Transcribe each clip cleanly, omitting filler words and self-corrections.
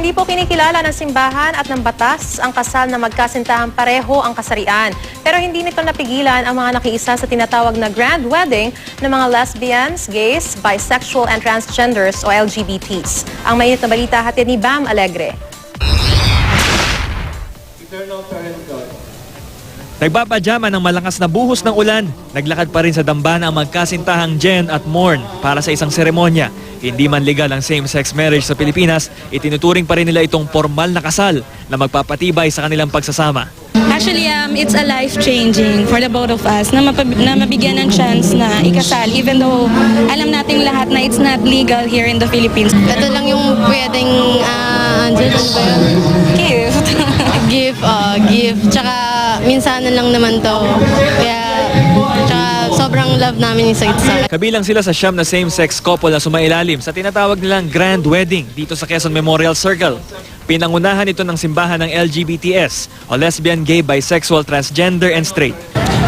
Hindi po kinikilala ng simbahan at ng batas ang kasal na magkasintahan pareho ang kasarian. Pero hindi nito napigilan ang mga nakiisa sa tinatawag na grand wedding ng mga lesbians, gays, bisexual and transgenders o LGBTs. Ang mainit na balita hatid ni Bam Alegre. Nagpapadyama ng malakas na buhos ng ulan. Naglakad pa rin sa dambana ang magkasintahang Jen at Morn para sa isang seremonya. Hindi man legal ang same-sex marriage sa Pilipinas, itinuturing pa rin nila itong formal na kasal na magpapatibay sa kanilang pagsasama. Actually, it's a life-changing for the both of us na mabigyan ng chance na ikasal even though alam nating lahat na it's not legal here in the Philippines. Ito lang yung pwedeng, Angel, ano ba yun? Gift. Gift. Tsaka minsan lang naman to. Kaya, tsaka sobrang love namin yung isa't isa. Kabilang sila sa siyam na same-sex couple na sumailalim sa tinatawag nilang grand wedding dito sa Quezon Memorial Circle. Pinangunahan ito ng simbahan ng LGBTs o lesbian, gay, bisexual, transgender and straight.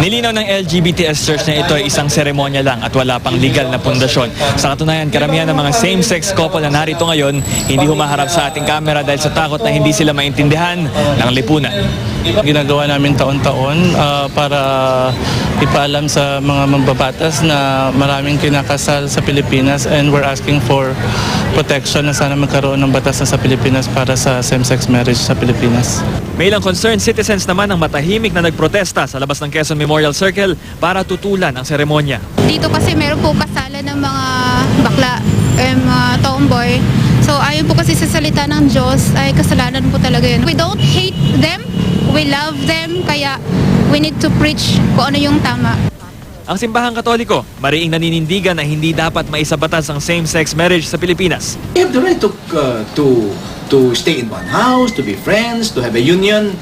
Nilinaw ng LGBTs Church na ito ay isang seremonya lang at wala pang legal na pundasyon. Sa katunayan, karamihan ng mga same-sex couple na narito ngayon hindi humaharap sa ating kamera dahil sa takot na hindi sila maintindihan ng lipunan. Ginagawa namin taon-taon para ipaalam sa mga mambabatas na maraming kinakasal sa Pilipinas and we're asking for protection na sana magkaroon ng batas na sa Pilipinas para sa same-sex marriage sa Pilipinas. May ilang concerned citizens naman ang matahimik na nagprotesta sa labas ng Quezon Memorial Circle para tutulan ang seremonya. Dito kasi meron po kasalan ng mga bakla, mga tomboy. So ayon po kasi sa salita ng Diyos ay kasalanan po talaga yun. We don't hate them, we love them, kaya we need to preach kung ano yung tama. Ang simbahang Katoliko, mariing naninindigan na hindi dapat maisabatas ang same-sex marriage sa Pilipinas. You have the right to stay in one house, to be friends, to have a union.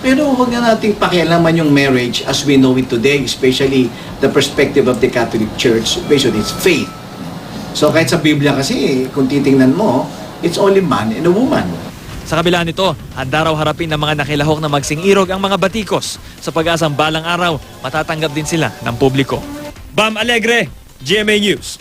Pero huwag na nating pakialaman yung marriage as we know it today, especially the perspective of the Catholic Church based on its faith. So kahit sa Biblia kasi, kung titingnan mo, it's only man and a woman. Sa kabila nito, handa raw harapin ng mga nakilahok na magsing-irog ang mga batikos. Sa pag-asang balang araw, matatanggap din sila ng publiko. Bam Alegre, GMA News.